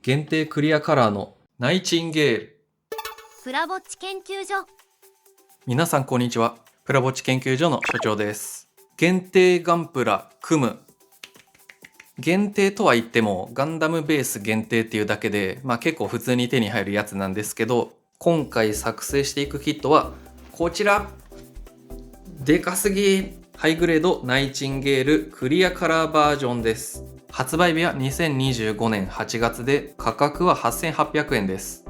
限定クリアカラーのナイチンゲール。プラぼっち研究所。皆さんこんにちは。プラぼっち研究所の所長です。限定ガンプラ組む。限定とは言ってもガンダムベース限定っていうだけで、結構普通に手に入るやつなんですけど、今回作成していくキットはこちら。でかすぎ。ハイグレードナイチンゲールクリアカラーバージョンです。発売日は2025年8月で価格は8800円です。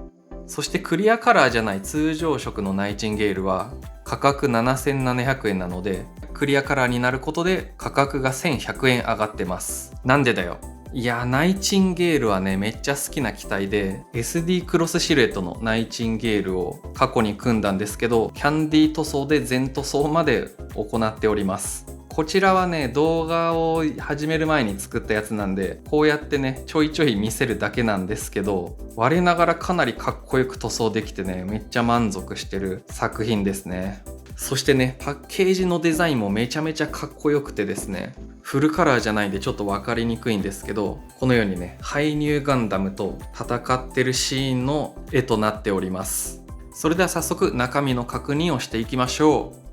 そしてクリアカラーじゃない通常色のナイチンゲールは価格7700円なので、クリアカラーになることで価格が1100円上がってます。なんでだよ。いや、ナイチンゲールはね、めっちゃ好きな機体で SD クロスシルエットのナイチンゲールを過去に組んだんですけど、キャンディー塗装で全塗装まで行っております。こちらはね、動画を始める前に作ったやつなんで、こうやってね、ちょいちょい見せるだけなんですけど、我ながらかなりかっこよく塗装できてね、めっちゃ満足してる作品ですね。そしてね、パッケージのデザインもめちゃめちゃかっこよくてですね、フルカラーじゃないんでちょっと分かりにくいんですけど、このようにね、ハイニューガンダムと戦ってるシーンの絵となっております。それでは早速中身の確認をしていきましょう。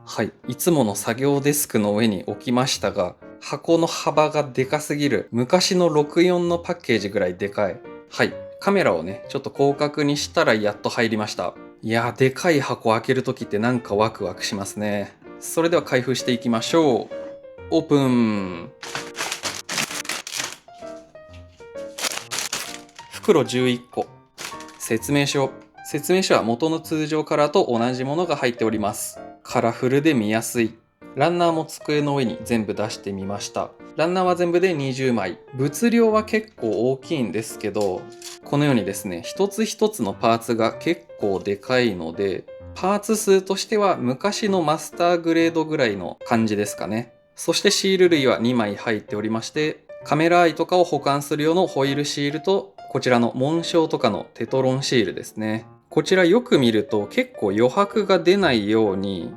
はい、いつもの作業デスクの上に置きましたが、箱の幅がでかすぎる。昔の64のパッケージぐらいでかい。はい、カメラをね、ちょっと広角にしたらやっと入りました。いやー、でかい箱開けるときってなんかワクワクしますね。それでは開封していきましょう。オープン。袋11個。説明書は元の通常カラーと同じものが入っております。カラフルで見やすい。ランナーも机の上に全部出してみました。ランナーは全部で20枚。物量は結構大きいんですけど、このようにですね、一つ一つのパーツが結構でかいので、パーツ数としては昔のマスターグレードぐらいの感じですかね。そしてシール類は2枚入っておりまして、カメラアイとかを保管する用のホイールシールと、こちらの紋章とかのテトロンシールですね。こちらよく見ると結構余白が出ないように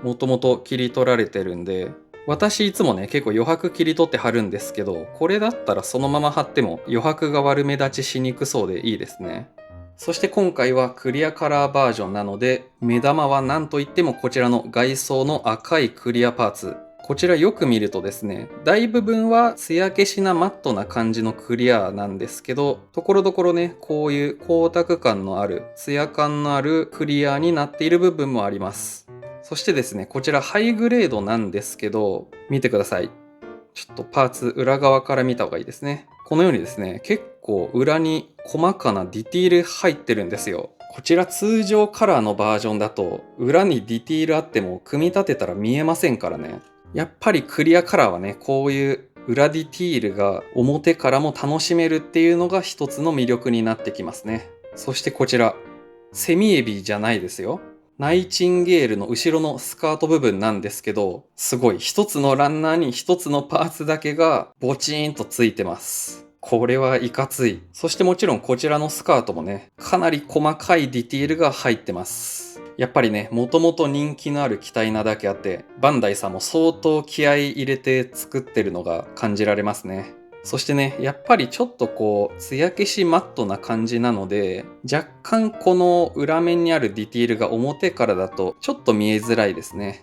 もともと切り取られてるんで、私いつもね結構余白切り取って貼るんですけど、これだったらそのまま貼っても余白が悪目立ちしにくそうでいいですね。そして今回はクリアカラーバージョンなので、目玉は何といってもこちらの外装の赤いクリアパーツ。こちらよく見るとですね、大部分は艶消しなマットな感じのクリアなんですけど、ところどころね、こういう光沢感のある、艶感のあるクリアになっている部分もあります。そしてですね、こちらハイグレードなんですけど、見てください。ちょっとパーツ裏側から見た方がいいですね。このようにですね、結構裏に細かなディティール入ってるんですよ。こちら通常カラーのバージョンだと、裏にディティールあっても組み立てたら見えませんからね。やっぱりクリアカラーはね、こういう裏ディティールが表からも楽しめるっていうのが一つの魅力になってきますね。そしてこちら、セミエビじゃないですよ。ナイチンゲールの後ろのスカート部分なんですけど、すごい一つのランナーに一つのパーツだけがボチーンとついてます。これはいかつい。そしてもちろんこちらのスカートもね、かなり細かいディティールが入ってます。やっぱりね、もともと人気のある機体なだけあって、バンダイさんも相当気合い入れて作ってるのが感じられますね。そしてね、やっぱりちょっとこう、艶消しマットな感じなので、若干この裏面にあるディティールが表からだとちょっと見えづらいですね。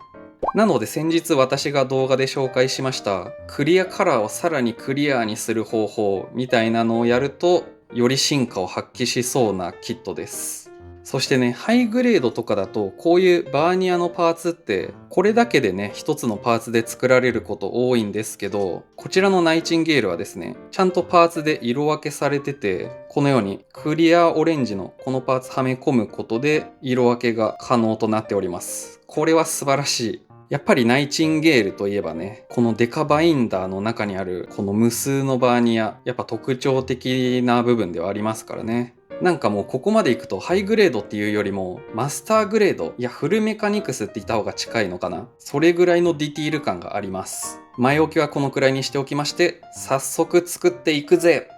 なので先日私が動画で紹介しましたクリアカラーをさらにクリアにする方法みたいなのをやるとより進化を発揮しそうなキットです。そしてね、ハイグレードとかだとこういうバーニアのパーツってこれだけでね一つのパーツで作られること多いんですけど、こちらのナイチンゲールはですね、ちゃんとパーツで色分けされてて、このようにクリアオレンジのこのパーツはめ込むことで色分けが可能となっております。これは素晴らしい。やっぱりナイチンゲールといえばね、このデカバインダーの中にあるこの無数のバーニア、やっぱ特徴的な部分ではありますからね。なんかもうここまでいくとハイグレードっていうよりもマスターグレード、いやフルメカニクスって言った方が近いのかな。それぐらいのディティール感があります。前置きはこのくらいにしておきまして、早速作っていくぜ。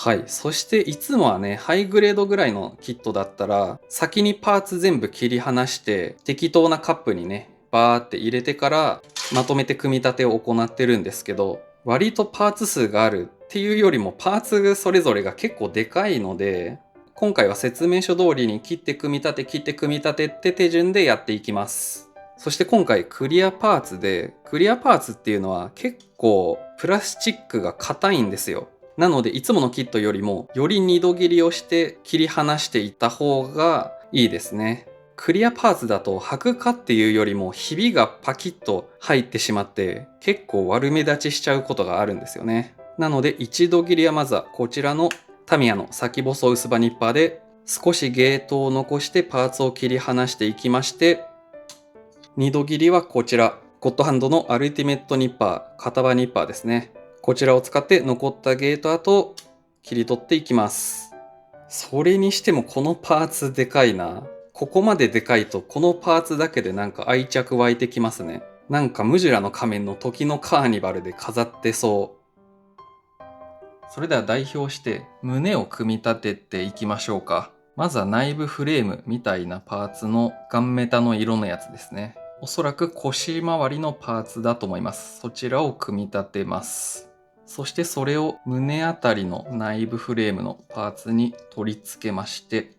はい。そしていつもはね、ハイグレードぐらいのキットだったら、先にパーツ全部切り離して、適当なカップにね、バーって入れてからまとめて組み立てを行ってるんですけど、割とパーツ数があるっていうよりもパーツそれぞれが結構でかいので、今回は説明書通りに切って組み立て切って組み立てって手順でやっていきます。そして今回クリアパーツで、クリアパーツっていうのは結構プラスチックが硬いんですよ。なのでいつものキットよりもより二度切りをして切り離していった方がいいですね。クリアパーツだと剥くかっていうよりもひびがパキッと入ってしまって結構悪目立ちしちゃうことがあるんですよね。なので一度切りはまずはこちらのタミヤの先細薄刃ニッパーで少しゲートを残してパーツを切り離していきまして、二度切りはこちらゴッドハンドのアルティメットニッパー片刃ニッパーですね。こちらを使って残ったゲート跡を切り取っていきます。それにしてもこのパーツでかいな。ここまででかいとこのパーツだけでなんか愛着湧いてきますね。なんかムジュラの仮面の時のカーニバルで飾ってそう。それでは代表して胸を組み立てていきましょうか。まずは内部フレームみたいなパーツのガンメタの色のやつですね。おそらく腰回りのパーツだと思います。そちらを組み立てます。そしてそれを胸あたりの内部フレームのパーツに取り付けまして、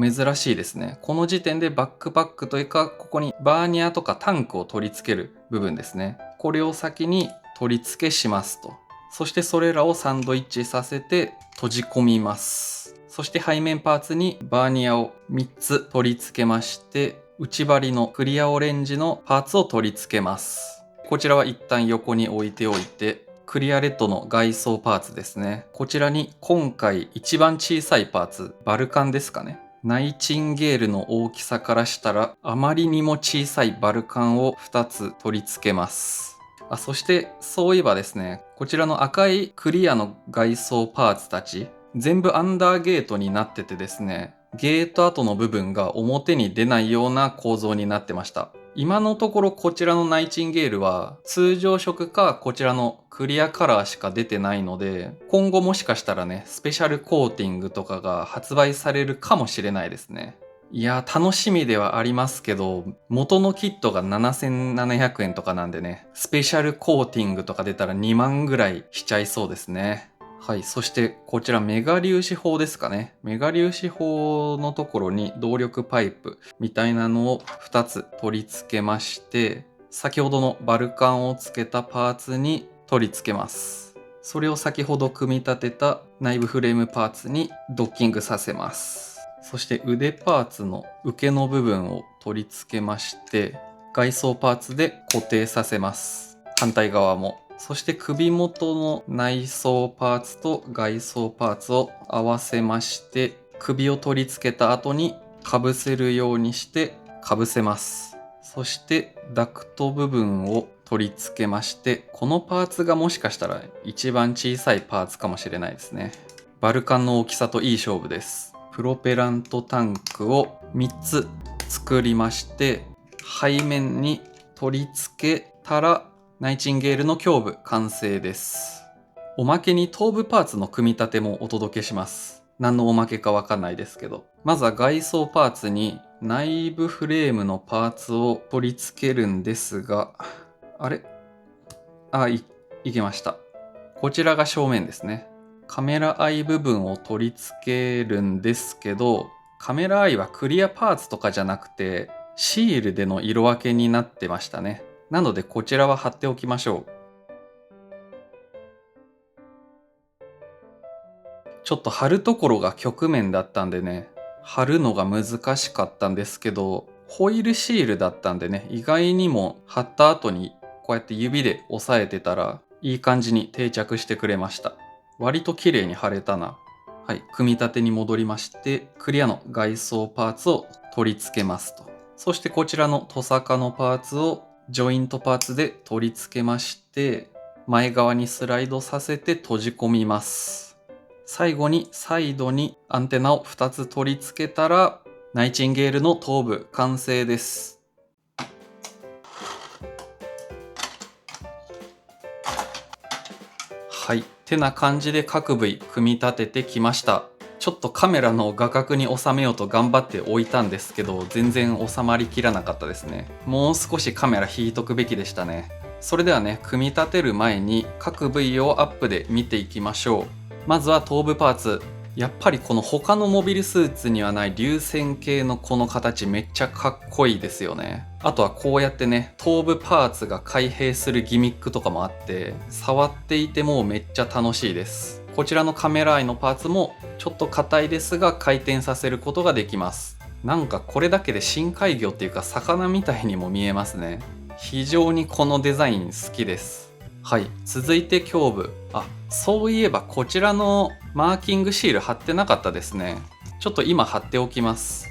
珍しいですね。この時点でバックパックというか、ここにバーニアとかタンクを取り付ける部分ですね。これを先に取り付けしますと。そしてそれらをサンドイッチさせて閉じ込みます。そして背面パーツにバーニアを3つ取り付けまして、内張りのクリアオレンジのパーツを取り付けます。こちらは一旦横に置いておいて、クリアレッドの外装パーツですね。こちらに今回一番小さいパーツ、バルカンですかね。ナイチンゲールの大きさからしたらあまりにも小さいバルカンを2つ取り付けます。そしてそういえばですね、こちらの赤いクリアの外装パーツたち、全部アンダーゲートになっててですね、ゲート跡の部分が表に出ないような構造になってました。今のところこちらのナイチンゲールは通常色かこちらのクリアカラーしか出てないので、今後もしかしたらね、スペシャルコーティングとかが発売されるかもしれないですね。いやー、楽しみではありますけど、元のキットが7700円とかなんでね、スペシャルコーティングとか出たら2万ぐらいしちゃいそうですね。はい。そしてこちらメガ粒子砲ですかね。メガ粒子砲のところに動力パイプみたいなのを2つ取り付けまして、先ほどのバルカンをつけたパーツに取り付けます。それを先ほど組み立てた内部フレームパーツにドッキングさせます。そして腕パーツの受けの部分を取り付けまして、外装パーツで固定させます。反対側も。そして首元の内装パーツと外装パーツを合わせまして、首を取り付けた後にかぶせるようにしてかぶせます。そしてダクト部分を取り付けまして、このパーツがもしかしたら一番小さいパーツかもしれないですね。バルカンの大きさといい勝負です。プロペラントタンクを3つ作りまして、背面に取り付けたらナイチンゲールの胸部完成です。おまけに頭部パーツの組み立てもお届けします。何のおまけかわかんないですけど。まずは外装パーツに内部フレームのパーツを取り付けるんですが、いけました。こちらが正面ですね。カメラアイ部分を取り付けるんですけど、カメラアイはクリアパーツとかじゃなくて、シールでの色分けになってましたね。なのでこちらは貼っておきましょう。ちょっと貼るところが曲面だったんでね、貼るのが難しかったんですけど、ホイールシールだったんでね、意外にも貼った後にこうやって指で押さえてたらいい感じに定着してくれました。割と綺麗に貼れたな。はい、組み立てに戻りまして、クリアの外装パーツを取り付けますと。そしてこちらのトサカのパーツをジョイントパーツで取り付けまして、前側にスライドさせて閉じ込みます。最後にサイドにアンテナを2つ取り付けたら、ナイチンゲールの頭部完成です。はい。てな感じで各部位組み立ててきました。ちょっとカメラの画角に収めようと頑張って置いたんですけど、全然収まりきらなかったですね。もう少しカメラ引いとくべきでしたね。それではね、組み立てる前に各部位をアップで見ていきましょう。まずは頭部パーツ。やっぱりこの他のモビルスーツにはない流線形のこの形めっちゃかっこいいですよね。あとはこうやってね、頭部パーツが開閉するギミックとかもあって、触っていてもめっちゃ楽しいです。こちらのカメラアイのパーツもちょっと硬いですが回転させることができます。なんかこれだけで深海魚っていうか魚みたいにも見えますね。非常にこのデザイン好きです。はい、続いて胸部。そういえばこちらのマーキングシール貼ってなかったですね。ちょっと今貼っておきます。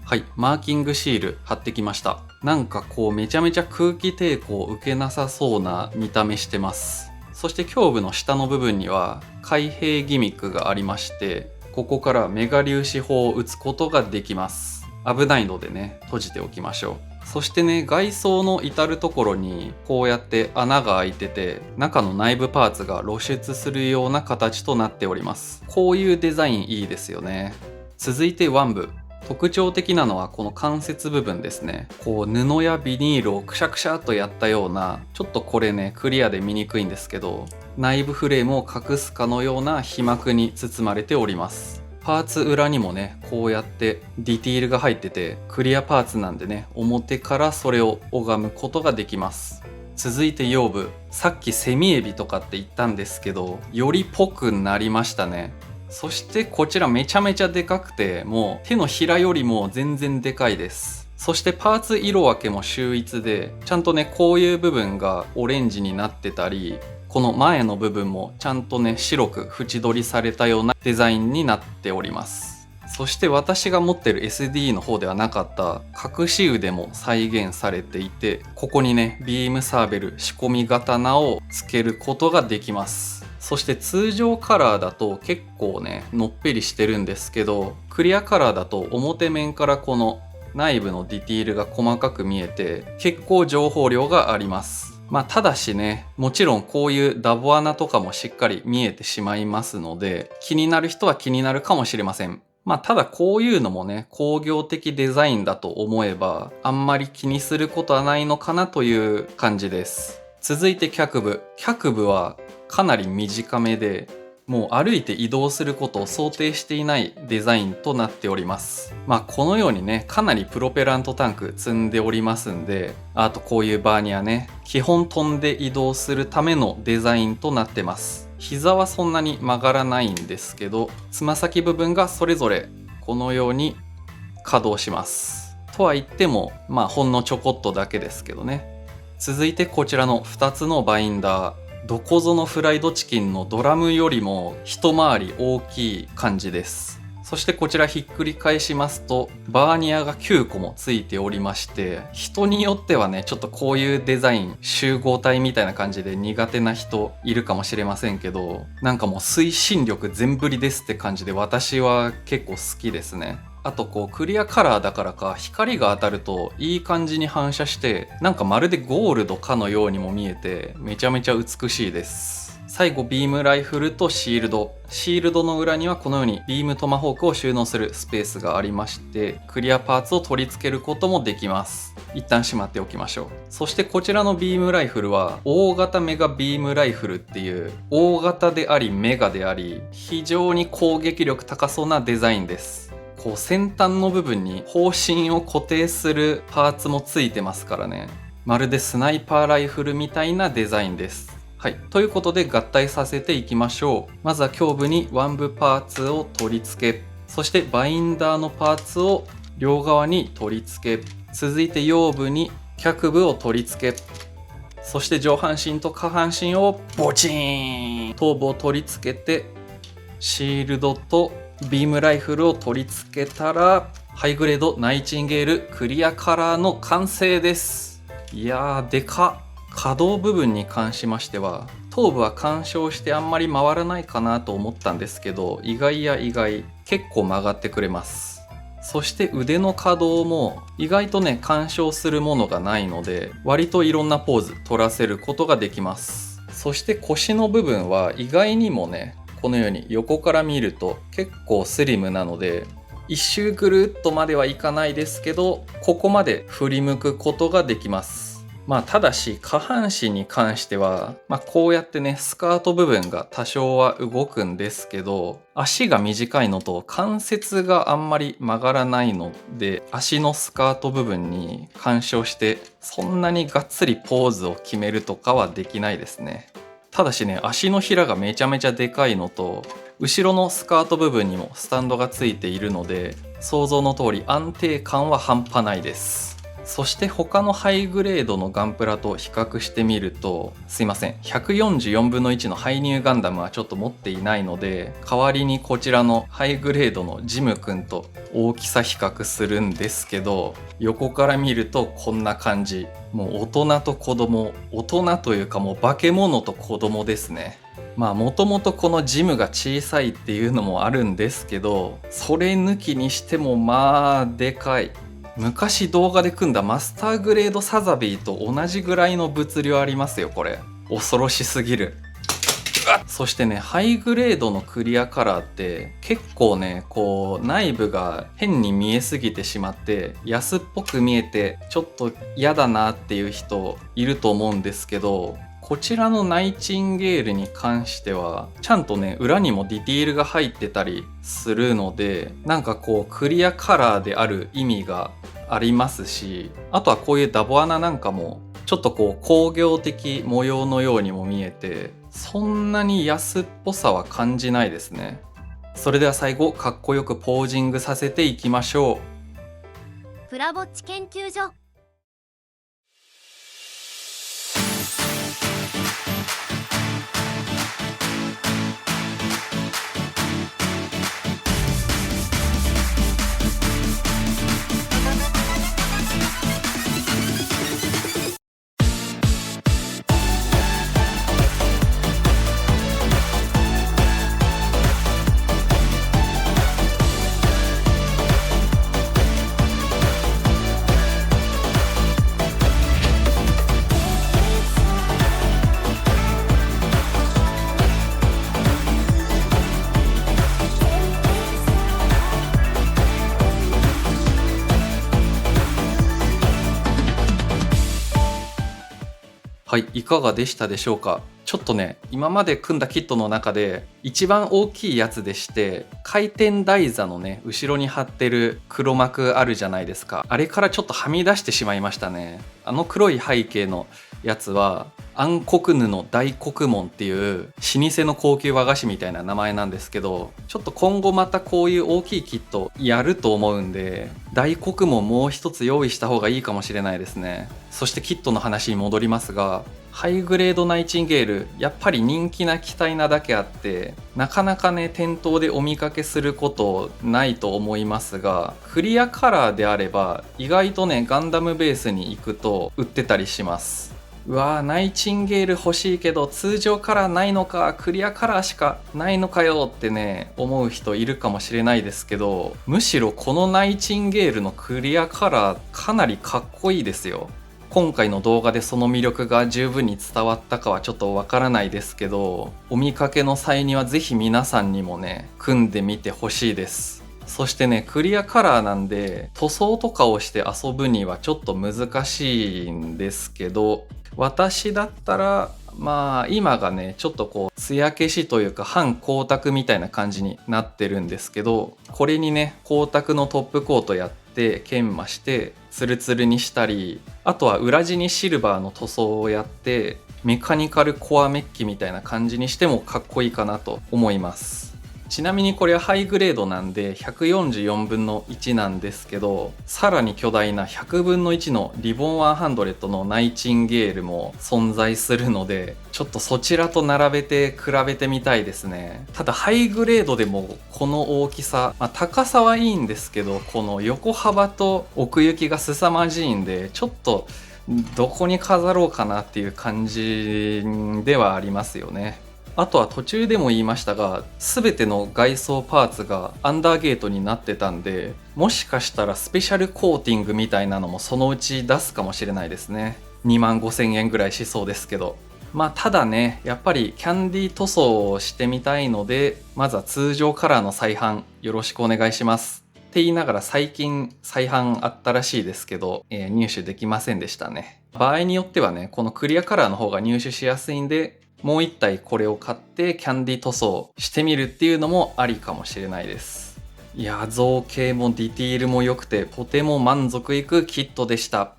はい、マーキングシール貼ってきました。なんかこうめちゃめちゃ空気抵抗受けなさそうな見た目してます。そして胸部の下の部分には開閉ギミックがありまして、ここからメガ粒子砲を撃つことができます。危ないのでね、閉じておきましょう。そしてね、外装の至るところにこうやって穴が開いてて、中の内部パーツが露出するような形となっております。こういうデザインいいですよね。続いて腕部。特徴的なのはこの関節部分ですね。こう布やビニールをくしゃくしゃっとやったような、ちょっとこれねクリアで見にくいんですけど、内部フレームを隠すかのような皮膜に包まれております。パーツ裏にもねこうやってディティールが入ってて、クリアパーツなんでね、表からそれを拝むことができます。続いて腰部。さっきセミエビとかって言ったんですけど、よりぽくなりましたね。そしてこちらめちゃめちゃでかくて、もう手のひらよりも全然でかいです。そしてパーツ色分けも秀逸で、ちゃんとねこういう部分がオレンジになってたり、この前の部分もちゃんとね白く縁取りされたようなデザインになっております。そして私が持ってる SD の方ではなかった隠し腕も再現されていて、ここにねビームサーベル仕込み刀をつけることができます。そして通常カラーだと結構ねのっぺりしてるんですけど、クリアカラーだと表面からこの内部のディティールが細かく見えて、結構情報量があります。ただしね、もちろんこういうダボ穴とかもしっかり見えてしまいますので、気になる人は気になるかもしれません。ただこういうのもね、工業的デザインだと思えば、あんまり気にすることはないのかなという感じです。続いて脚部。脚部はかなり短めで、もう歩いて移動することを想定していないデザインとなっております。このようにね、かなりプロペラントタンク積んでおりますんで、あとこういうバーニアね、基本飛んで移動するためのデザインとなってます。膝はそんなに曲がらないんですけど、つま先部分がそれぞれこのように稼働します。とは言っても、ほんのちょこっとだけですけどね。続いてこちらの2つのバインダー。どこぞのフライドチキンのドラムよりも一回り大きい感じです。そしてこちらひっくり返しますと、バーニアが9個もついておりまして、人によってはね、ちょっとこういうデザイン集合体みたいな感じで苦手な人いるかもしれませんけど、なんかもう推進力全振りですって感じで、私は結構好きですね。あとこうクリアカラーだからか、光が当たるといい感じに反射して、なんかまるでゴールドかのようにも見えて、めちゃめちゃ美しいです。最後ビームライフルとシールド。シールドの裏にはこのようにビームトマホークを収納するスペースがありまして、クリアパーツを取り付けることもできます。一旦しまっておきましょう。そしてこちらのビームライフルは大型メガビームライフルっていう、大型でありメガであり、非常に攻撃力高そうなデザインです。こう先端の部分に砲身を固定するパーツもついてますからね。まるでスナイパーライフルみたいなデザインです。はい。ということで合体させていきましょう。まずは胸部に腕部パーツを取り付け、そしてバインダーのパーツを両側に取り付け、続いて腰部に脚部を取り付け、そして上半身と下半身をボチーン、頭部を取り付けて、シールドとビームライフルを取り付けたら、ハイグレードナイチンゲールクリアカラーの完成です。いやーでかっ。可動部分に関しましては、頭部は干渉してあんまり回らないかなと思ったんですけど、意外や意外、結構曲がってくれます。そして腕の可動も意外とね、干渉するものがないので、割といろんなポーズ取らせることができます。そして腰の部分は意外にもね、このように横から見ると結構スリムなので、一周ぐるっとまではいかないですけど、ここまで振り向くことができます。ただし下半身に関しては、こうやってねスカート部分が多少は動くんですけど、足が短いのと関節があんまり曲がらないので、足のスカート部分に干渉してそんなにがっつりポーズを決めるとかはできないですね。ただしね、足のひらがめちゃめちゃでかいのと、後ろのスカート部分にもスタンドがついているので、想像の通り安定感は半端ないです。そして他のハイグレードのガンプラと比較してみると、すいません、144分の1のハイニューガンダムはちょっと持っていないので、代わりにこちらのハイグレードのジムくんと大きさ比較するんですけど、横から見るとこんな感じ。もう大人と子供、大人というかもう化け物と子供ですね。もともとこのジムが小さいっていうのもあるんですけど、それ抜きにしてもでかい。昔動画で組んだマスターグレードサザビーと同じぐらいの物量ありますよ、これ。恐ろしすぎる。そしてね、ハイグレードのクリアカラーって結構ね、こう内部が変に見えすぎてしまって安っぽく見えてちょっと嫌だなっていう人いると思うんですけど、こちらのナイチンゲールに関してはちゃんとね裏にもディティールが入ってたりするので、なんかこうクリアカラーである意味がありますし、あとはこういうダボ穴なんかもちょっとこう工業的模様のようにも見えて、そんなに安っぽさは感じないですね。それでは最後かっこよくポージングさせていきましょう。プラぼっち研究所。はい、いかがでしたでしょうか。ちょっとね、今まで組んだキットの中で一番大きいやつでして、回転台座のね後ろに貼ってる黒幕あるじゃないですか。あれからちょっとはみ出してしまいましたね。あの黒い背景のやつは暗黒布大黒門っていう老舗の高級和菓子みたいな名前なんですけど、ちょっと今後またこういう大きいキットやると思うんで、大黒門もう一つ用意した方がいいかもしれないですね。そしてキットの話に戻りますが、ハイグレードナイチンゲールやっぱり人気な機体なだけあって、なかなかね店頭でお見かけすることないと思いますが、クリアカラーであれば意外とねガンダムベースに行くと売ってたりします。うわー、ナイチンゲール欲しいけど通常カラーないのか、クリアカラーしかないのかよってね思う人いるかもしれないですけど、むしろこのナイチンゲールのクリアカラーかなりかっこいいですよ。今回の動画でその魅力が十分に伝わったかはちょっとわからないですけど、お見かけの際にはぜひ皆さんにもね組んでみてほしいです。そしてね、クリアカラーなんで塗装とかをして遊ぶにはちょっと難しいんですけど、私だったら今がねちょっとこう艶消しというか半光沢みたいな感じになってるんですけど、これにね光沢のトップコートやって研磨してツルツルにしたり、あとは裏地にシルバーの塗装をやってメカニカルコアメッキみたいな感じにしてもかっこいいかなと思います。ちなみにこれはハイグレードなんで144分の1なんですけど、さらに巨大な100分の1のリボン100のナイチンゲールも存在するので、ちょっとそちらと並べて比べてみたいですね。ただハイグレードでもこの大きさ、高さはいいんですけど、この横幅と奥行きが凄まじいんで、ちょっとどこに飾ろうかなっていう感じではありますよね。あとは途中でも言いましたが、全ての外装パーツがアンダーゲートになってたんで、もしかしたらスペシャルコーティングみたいなのもそのうち出すかもしれないですね。25,000円ぐらいしそうですけど。まあただね、やっぱりキャンディー塗装をしてみたいので、まずは通常カラーの再販よろしくお願いします。って言いながら最近再販あったらしいですけど、入手できませんでしたね。場合によってはね、このクリアカラーの方が入手しやすいんで、もう一体これを買ってキャンディー塗装してみるっていうのもありかもしれないです。いや、造形もディティールも良くてとても満足いくキットでした。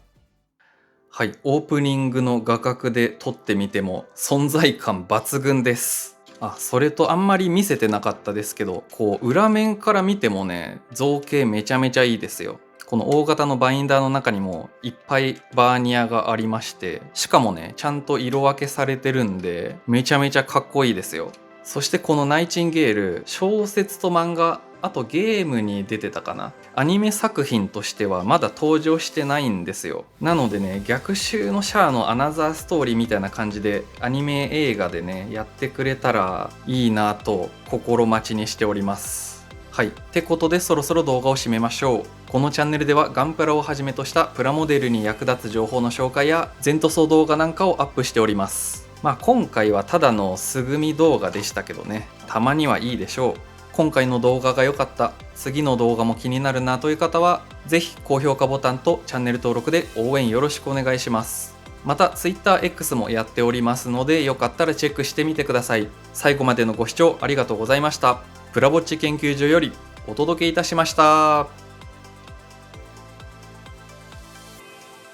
はい、オープニングの画角で撮ってみても存在感抜群です。それとあんまり見せてなかったですけど、こう裏面から見てもね、造形めちゃめちゃいいですよ。この大型のバインダーの中にもいっぱいバーニアがありまして、しかもね、ちゃんと色分けされてるんで、めちゃめちゃかっこいいですよ。そしてこのナイチンゲール、小説と漫画、あとゲームに出てたかな。アニメ作品としてはまだ登場してないんですよ。なのでね、逆襲のシャアのアナザーストーリーみたいな感じでアニメ映画でね、やってくれたらいいなと心待ちにしております。はい。ってことでそろそろ動画を締めましょう。このチャンネルではガンプラをはじめとしたプラモデルに役立つ情報の紹介や全塗装動画なんかをアップしております。まあ今回はただの素組み動画でしたけどね、たまにはいいでしょう。今回の動画が良かった、次の動画も気になるなという方は、ぜひ高評価ボタンとチャンネル登録で応援よろしくお願いします。また TwitterX もやっておりますので、よかったらチェックしてみてください。最後までのご視聴ありがとうございました。プラぼっち研究所よりお届けいたしました。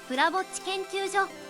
プラぼっち研究所。